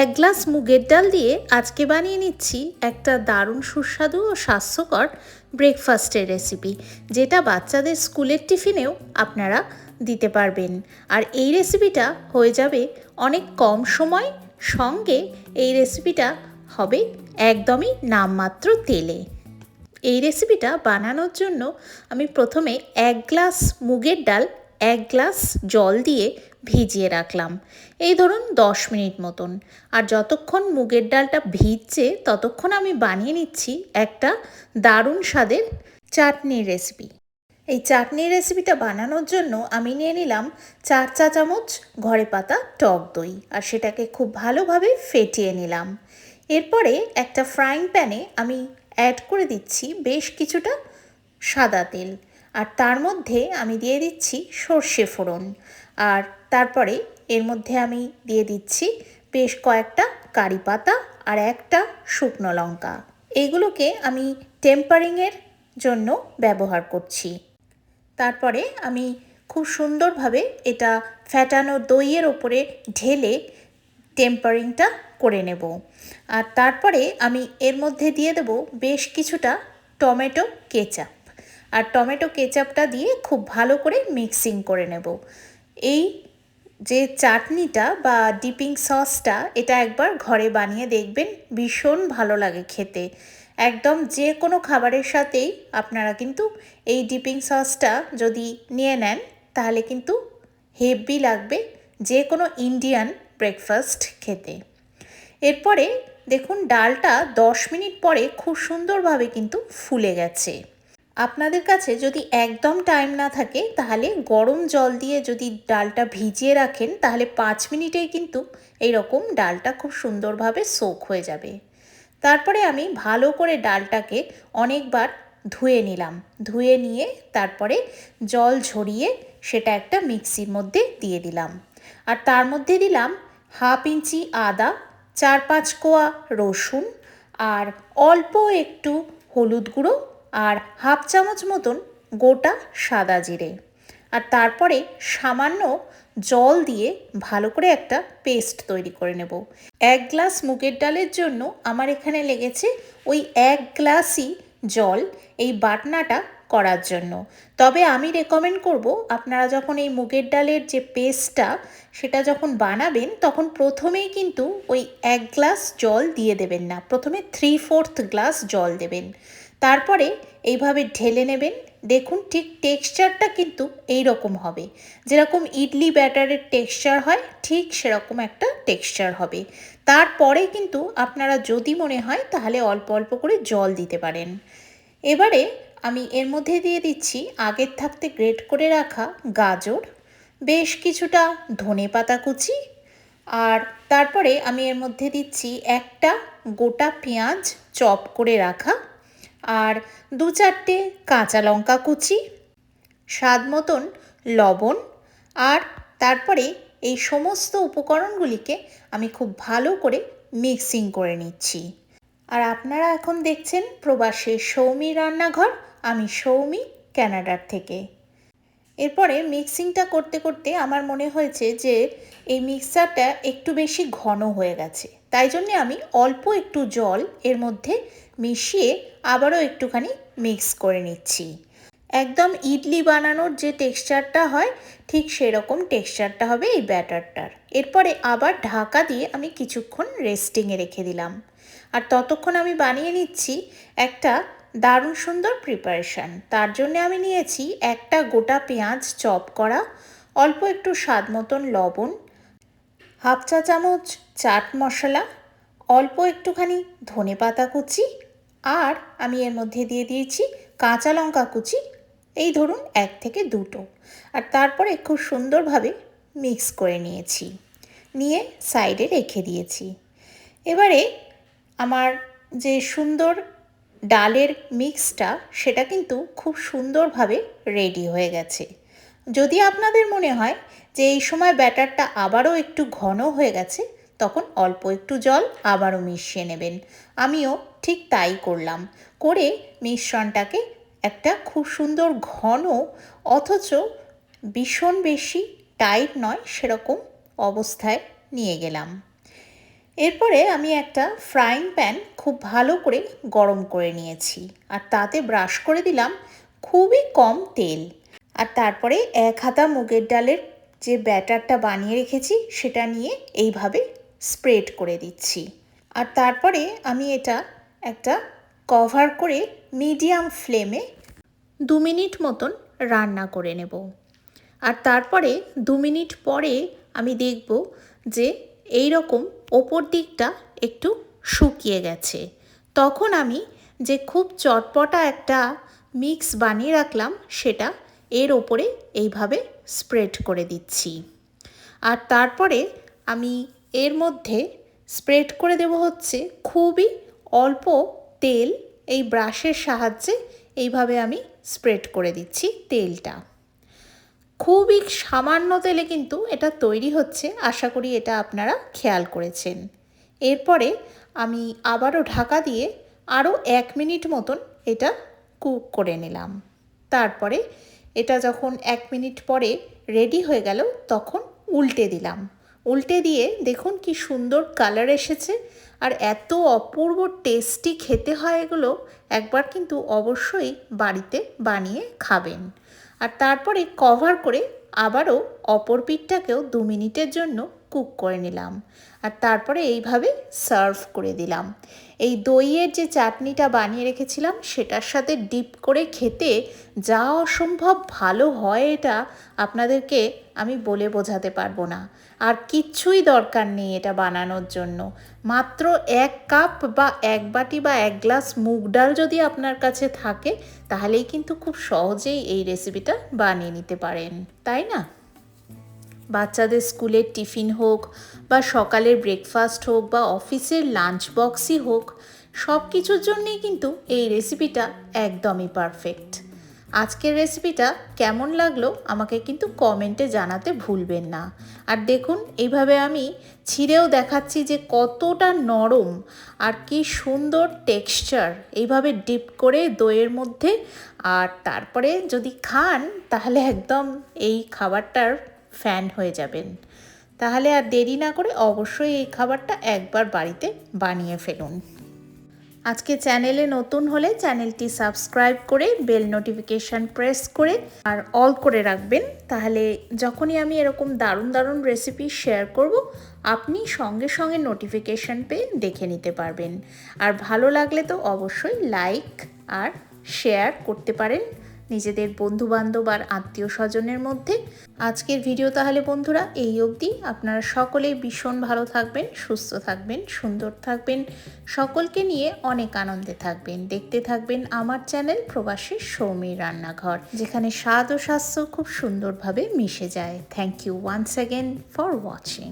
এক গ্লাস মুগের ডাল দিয়ে আজকে বানিয়ে নিচ্ছি একটা দারুণ সুস্বাদু ও স্বাস্থ্যকর ব্রেকফাস্টের রেসিপি, যেটা বাচ্চাদের স্কুলের টিফিনেও আপনারা দিতে পারবেন। আর এই রেসিপিটা হয়ে যাবে অনেক কম সময়, সঙ্গে এই রেসিপিটা হবে একদমই নামমাত্র তেলে। এই রেসিপিটা বানানোর জন্য আমি প্রথমে এক গ্লাস মুগের ডাল এক গ্লাস জল দিয়ে ভিজিয়ে রাখলাম, এই ধরুন 10 মিনিট মতন। আর যতক্ষণ মুগের ডালটা ভিজছে ততক্ষণ আমি বানিয়ে নিচ্ছি একটা দারুণ স্বাদের চাটনির রেসিপি। এই চাটনির রেসিপিটা বানানোর জন্য আমি নিয়ে নিলাম 4 চা চামচ ঘরে পাতা টক দই, আর সেটাকে খুব ভালোভাবে ফেটিয়ে নিলাম। এরপরে একটা ফ্রাইং প্যানে আমি অ্যাড করে দিচ্ছি বেশ কিছুটা সাদা তেল, আর তার মধ্যে আমি দিয়ে দিচ্ছি সর্ষে ফোড়ন, আর তারপরে এর মধ্যে আমি দিয়ে দিচ্ছি বেশ কয়েকটা কারি পাতা আর একটা শুকনো লঙ্কা। এইগুলোকে আমি টেম্পারিংয়ের জন্য ব্যবহার করছি। তারপরে আমি খুব সুন্দরভাবে এটা ফ্যাটানো দইয়ের ওপরে ঢেলে টেম্পারিংটা করে নেব। আর তারপরে আমি এর মধ্যে দিয়ে দেব বেশ কিছুটা টমেটো কেচাপ, আর টমেটো কেচাপটা দিয়ে খুব ভালো করে মিক্সিং করে নেব। এই যে চাটনিটা বা ডিপিং সসটা, এটা একবার ঘরে বানিয়ে দেখবেন, ভীষণ ভালো লাগে খেতে। একদম যে কোনো খাবারের সাথেই আপনারা কিন্তু এই ডিপিং সসটা যদি নিয়ে নেন তাহলে কিন্তু হেভি লাগবে যে কোনো ইন্ডিয়ান ব্রেকফাস্ট খেতে। এরপরে দেখুন ডালটা 10 মিনিট পরে খুব সুন্দরভাবে কিন্তু ফুলে গেছে। আপনাদের কাছে যদি একদম টাইম না থাকে তাহলে গরম জল দিয়ে যদি ডালটা ভিজিয়ে রাখেন তাহলে 5 মিনিটেই কিন্তু এইরকম ডালটা খুব সুন্দরভাবে সোক হয়ে যাবে। তারপরে আমি ভালো করে ডালটাকে অনেকবার ধুয়ে নিলাম, ধুয়ে নিয়ে তারপরে জল ঝরিয়ে সেটা একটা মিক্সির মধ্যে দিয়ে দিলাম, আর তার মধ্যে দিলাম 1/2 ইঞ্চি আদা, 4-5 কোয়া রসুন, আর অল্প একটু হলুদ গুঁড়ো, আর 1/2 চামচ মতন গোটা সাদা জিরে। আর তারপরে সামান্য জল দিয়ে ভালো করে একটা পেস্ট তৈরি করে নেব। 1 গ্লাস মুগের ডালের জন্য আমার এখানে লেগেছে ওই 1 গ্লাসই জল এই বাটনাটা করার জন্য। তবে আমি রেকমেন্ড করব আপনারা যখন এই মুগের ডালের যে পেস্টটা সেটা যখন বানাবেন তখন প্রথমেই কিন্তু ওই 1 গ্লাস জল দিয়ে দেবেন না, প্রথমে 3/4 গ্লাস জল দেবেন, তারপরে এইভাবে ঢেলে নেবেন। দেখুন ঠিক টেক্সচারটা কিন্তু এই রকম হবে, যেরকম ইডলি ব্যাটারের টেক্সচার হয় ঠিক সেরকম একটা টেক্সচার হবে। তারপরে কিন্তু আপনারা যদি মনে হয় তাহলে অল্প অল্প করে জল দিতে পারেন। এবারে আমি এর মধ্যে দিয়ে দিচ্ছি আগের থাকতে গ্রেট করে রাখা গাজর, বেশ কিছুটা ধনেপাতা কুচি, আর তারপরে আমি এর মধ্যে দিচ্ছি একটা গোটা পেঁয়াজ চপ করে রাখা, আর 2-4টে কাঁচা লঙ্কা কুচি, স্বাদ মতন লবণ, আর তারপরে এই সমস্ত উপকরণগুলিকে আমি খুব ভালো করে মিক্সিং করে নিচ্ছি। আর আপনারা এখন দেখছেন প্রবাসের সৌমির রান্নাঘর, আমি সৌমি, কানাডার থেকে। এরপরে মিক্সিংটা করতে করতে আমার মনে হয়েছে যে এই মিক্সারটা একটু বেশি ঘন হয়ে গেছে, তাই জন্যে আমি অল্প একটু জল এর মধ্যে মিশিয়ে আবারও একটুখানি মিক্স করে নিচ্ছি। একদম ইডলি বানানোর যে টেক্সচারটা হয় ঠিক সেরকম টেক্সচারটা হবে এই ব্যাটারটার। এরপরে আবার ঢাকা দিয়ে আমি কিছুক্ষণ রেস্টিংয়ে রেখে দিলাম, আর ততক্ষণ আমি বানিয়ে নিচ্ছি একটা দারুণ সুন্দর প্রিপারেশান। তার জন্য আমি নিয়েছি একটা গোটা পেঁয়াজ চপ করা, অল্প একটু স্বাদ মতন লবণ, 1/2 চা চামচ চাট মশলা, অল্প একটুখানি ধনেপাতা কুচি, আর আমি এর মধ্যে দিয়ে দিয়েছি কাঁচা লঙ্কা কুচি, এই ধরুন 1 থেকে 2টো, আর তারপরে খুব সুন্দরভাবে মিক্স করে নিয়েছি, নিয়ে সাইডে রেখে দিয়েছি। এবারে আমার যে সুন্দর ডালের মিক্সটা সেটা কিন্তু খুব সুন্দরভাবে রেডি হয়ে গেছে। যদি আপনাদের মনে হয় যে এই সময় ব্যাটারটা আবারও একটু ঘন হয়ে গেছে তখন অল্প একটু জল আবারও মিশিয়ে নেবেন। আমিও ঠিক তাই করলাম, করে মিশ্রণটাকে একটা খুব সুন্দর ঘন অথচ ভীষণ বেশি টাইট নয় সেরকম অবস্থায় নিয়ে গেলাম। এরপরে আমি একটা ফ্রাইং প্যান খুব ভালো করে গরম করে নিয়েছি, আর তাতে ব্রাশ করে দিলাম খুবই কম তেল। আর তারপরে 1 হাতা মুগের ডালের যে ব্যাটারটা বানিয়ে রেখেছি সেটা নিয়ে এইভাবে স্প্রেড করে দিচ্ছি। আর তারপরে আমি এটা একটা কভার করে মিডিয়াম ফ্লেমে 2 মিনিট মতন রান্না করে নেব। আর তারপরে 2 মিনিট পরে আমি দেখব যে এই রকম ওপর দিকটা একটু শুকিয়ে গেছে। তখন আমি যে খুব চটপটা একটা মিক্স বানিয়ে রাখলাম সেটা এর ওপরে এইভাবে স্প্রেড করে দিচ্ছি। আর তারপরে আমি এর মধ্যে স্প্রেড করে দেব হচ্ছে খুবই অল্প তেল। এই ব্রাশের সাহায্যে এইভাবে আমি স্প্রেড করে দিচ্ছি তেলটা। খুবই সামান্য তেলে কিন্তু এটা তৈরি হচ্ছে, আশা করি এটা আপনারা খেয়াল করেছেন। এরপরে আমি আবারও ঢাকা দিয়ে আরও 1 মিনিট মতন এটা কুক করে নিলাম। তারপরে এটা যখন 1 মিনিট পরে রেডি হয়ে গেল তখন উল্টে দিলাম। উল্টে দিয়ে দেখুন কি সুন্দর কালার এসেছে, আর এত অপূর্ব টেস্টি খেতে হয় এগুলো। একবার কিন্তু অবশ্যই বাড়িতে বানিয়ে খাবেন। আর তারপরে কভার করে আবারও অপর পিঠটাকেও 2 মিনিটের জন্য কুক করে নিলাম। আর তারপরে এইভাবে সার্ভ করে দিলাম। এই দইয়ের যে চাটনিটা বানিয়ে রেখেছিলাম সেটার সাথে ডিপ করে খেতে যা অসম্ভব ভালো হয় এটা আপনাদেরকে আমি বলে বোঝাতে পারবো না। আর কিচ্ছুই দরকার নেই এটা বানানোর জন্য। মাত্র 1 কাপ বা 1 বাটি বা 1 গ্লাস মুগ ডাল যদি আপনার কাছে থাকে তাহলেই কিন্তু খুব সহজেই এই রেসিপিটা বানিয়ে নিতে পারেন, তাই না? বাচ্চাদের স্কুলের টিফিন হোক বা সকালের ব্রেকফাস্ট হোক বা অফিসের লাঞ্চ বক্সই হোক, সব কিছুর জন্যেই কিন্তু এই রেসিপিটা একদমই পারফেক্ট। আজকের রেসিপিটা কেমন লাগলো আমাকে কিন্তু কমেন্টে জানাতে ভুলবেন না। আর দেখুন এইভাবে আমি ছিঁড়েও দেখাচ্ছি যে কতটা নরম আর কি সুন্দর টেক্সচার। এইভাবে ডিপ করে দইয়ের মধ্যে আর তারপরে যদি খান তাহলে একদম এই খাবারটার ফ্যান হয়ে যাবেন। তাহলে আর দেরি না করে অবশ্যই এই খাবারটা একবার বাড়িতে বানিয়ে ফেলুন। আজকে চ্যানেলে নতুন হলে চ্যানেলটি সাবস্ক্রাইব করে বেল নোটিফিকেশান প্রেস করে আর অল করে রাখবেন। তাহলে যখনই আমি এরকম দারুণ দারুণ রেসিপি শেয়ার করব আপনি সঙ্গে সঙ্গে নোটিফিকেশান পেয়ে দেখে নিতে পারবেন। আর ভালো লাগলে তো অবশ্যই লাইক আর শেয়ার করতে পারেন নিজেদের বন্ধুবান্ধব আর আত্মীয় স্বজনের মধ্যে। আজকের ভিডিও তাহলে বন্ধুরা এই অবধি। আপনারা সকলেই ভীষণ ভালো থাকবেন, সুস্থ থাকবেন, সুন্দর থাকবেন, সকলকে নিয়ে অনেক আনন্দে থাকবেন। দেখতে থাকবেন আমার চ্যানেল প্রবাসী সৌমির রান্নাঘর, যেখানে স্বাদ ও স্বাস্থ্য খুব সুন্দরভাবে মিশে যায়। Thank you once again for watching.